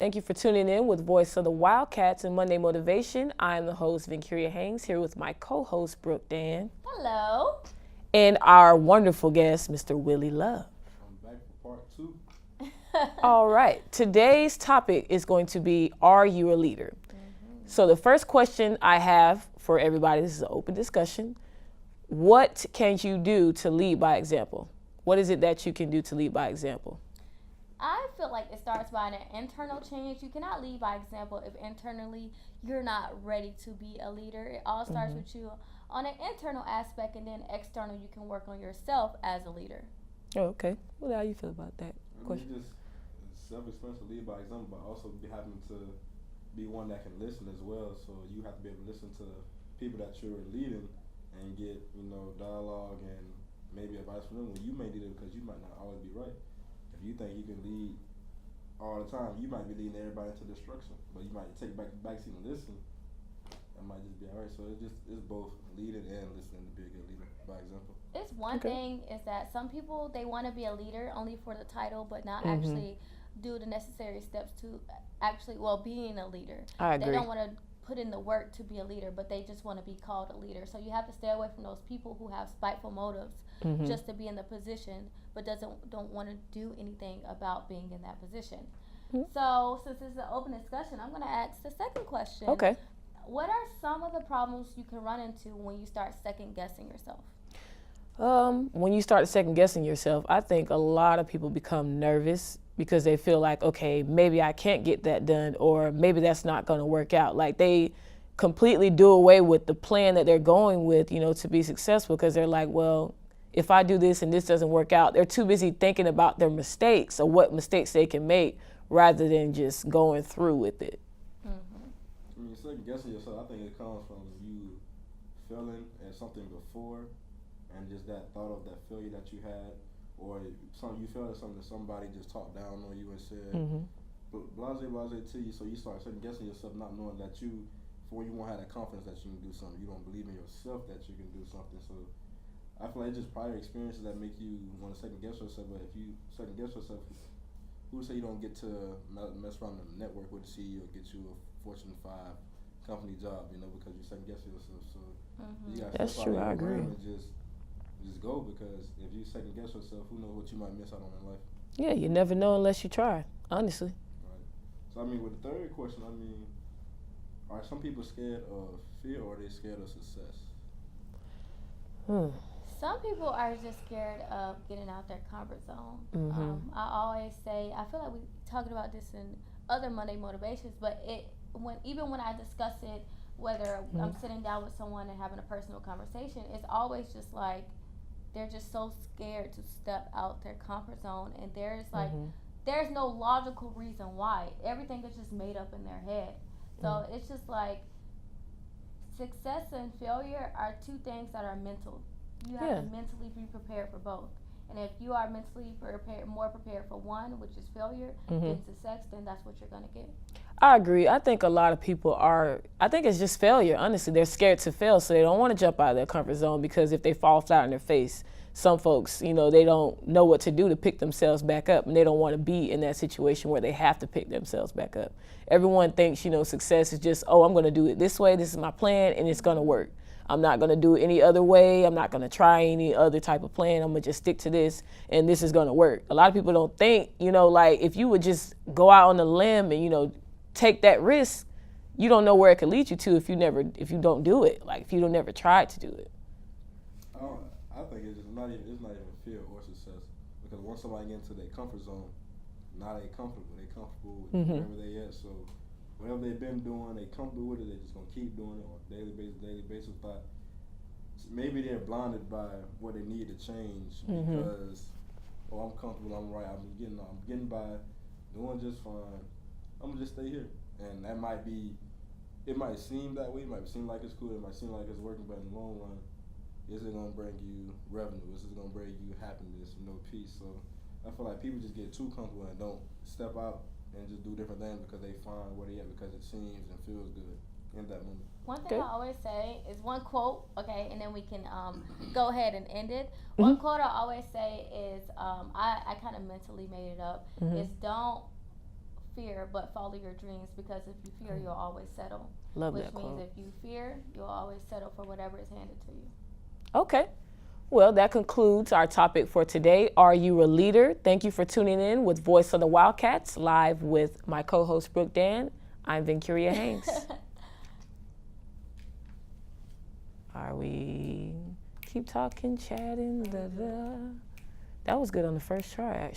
Thank you for tuning in with Voice of the Wildcats and Monday Motivation. I am the host, Vincuria Haynes, here with my co-host, Brooke Dan. Hello. And our wonderful guest, Mr. Willie Love. I'm back for part 2. All right. Today's topic is going to be, are you a leader? So the first question I have for everybody, this is an open discussion. What can you do to lead by example? What is it that you can do to lead by example? I feel like it starts by an internal change. You cannot lead by example if internally you're not ready to be a leader. It all starts with you on an internal aspect, and then external you can work on yourself as a leader. Oh, okay. Well, how do you feel about that question? Just self-expression, lead by example, but also be having to be one that can listen as well. So you have to be able to listen to people that you're leading and get, dialogue and maybe advice from them when you may need it, because you might not always be right. If you think you can lead all the time, you might be leading everybody into destruction, but you might take back the backseat and listen. That might just be alright. So it's both leading and listening to be a good leader by example. It's one thing is that some people, they want to be a leader only for the title, but not actually do the necessary steps to actually, being a leader. I agree. They don't want to put in the work to be a leader, but they just want to be called a leader. So you have to stay away from those people who have spiteful motives just to be in the position, but don't want to do anything about being in that position. So since this is an open discussion, I'm going to ask the second question. Okay. What are some of the problems you can run into when you start second guessing yourself? When you start second guessing yourself, I think a lot of people become nervous because they feel like, okay, maybe I can't get that done, or maybe that's not going to work out. Like they completely do away with the plan that they're going with, to be successful, because they're like, well, if I do this and this doesn't work out, they're too busy thinking about their mistakes or what mistakes they can make rather than just going through with it. I mean, second guessing yourself, I think it comes from you failing at something before, and just that thought of that failure that you had, or you failed at something that somebody just talked down on you and said, blase to you, so you start second guessing yourself, not knowing that you won't have that confidence that you can do something. You don't believe in yourself that you can do something. So I feel like it's just prior experiences that make you want to second guess yourself. But if you second guess yourself, who would say you don't get to mess around in the network with the CEO, get you a Fortune 5 company job, because you second guess yourself. So you got That's true. I agree. And just go, because if you second guess yourself, who knows what you might miss out on in life. Yeah, you never know unless you try, honestly. Right. So with the third question, are some people scared of fear, or are they scared of success? Some people are just scared of getting out their comfort zone. I always say, I feel like we talked about this in other Monday motivations, but even when I discuss it, whether I'm sitting down with someone and having a personal conversation, it's always just like they're just so scared to step out their comfort zone, and there's no logical reason why. Everything is just made up in their head. So it's just like success and failure are two things that are mental. You have to mentally be prepared for both. And if you are mentally more prepared for one, which is failure, than success, then that's what you're going to get. I agree. I think a lot of people I think it's just failure, honestly. They're scared to fail, so they don't want to jump out of their comfort zone, because if they fall flat on their face, some folks, they don't know what to do to pick themselves back up, and they don't want to be in that situation where they have to pick themselves back up. Everyone thinks, success is just, I'm going to do it this way, this is my plan, and it's going to work. I'm not going to do it any other way. I'm not going to try any other type of plan. I'm going to just stick to this, and this is going to work. A lot of people don't think, like if you would just go out on a limb and, take that risk, you don't know where it could lead you to if you don't do it. Like if you don't never tried to do it. I think it's not even fear or success, because once somebody gets into their comfort zone, now they comfortable. They comfortable with wherever they at. So whatever they've been doing, they comfortable with it. They're just gonna keep doing it on a daily basis. But maybe they're blinded by what they need to change, because I'm comfortable. I'm right. I'm getting by, doing just fine. I'm gonna just stay here, and that might be. It might seem that way. It might seem like it's cool. It might seem like it's working, but in the long run, is it gonna bring you revenue? Is it gonna bring you happiness? Peace. So I feel like people just get too comfortable and don't step out and just do different things because they find where they at, because it seems and feels good in that moment. One thing I always say is one quote, okay, and then we can go ahead and end it. One quote I always say is, I kind of mentally made it up, is don't fear, but follow your dreams, because if you fear, you'll always settle. Love Which that means quote. if you fear, you'll always settle for whatever is handed to you. Okay. Well, that concludes our topic for today. Are you a leader? Thank you for tuning in with Voice of the Wildcats, live with my co-host Brooke Dan. I'm Vincuria Haynes. Are we keep talking, chatting? Da, da. That was good on the first try, actually.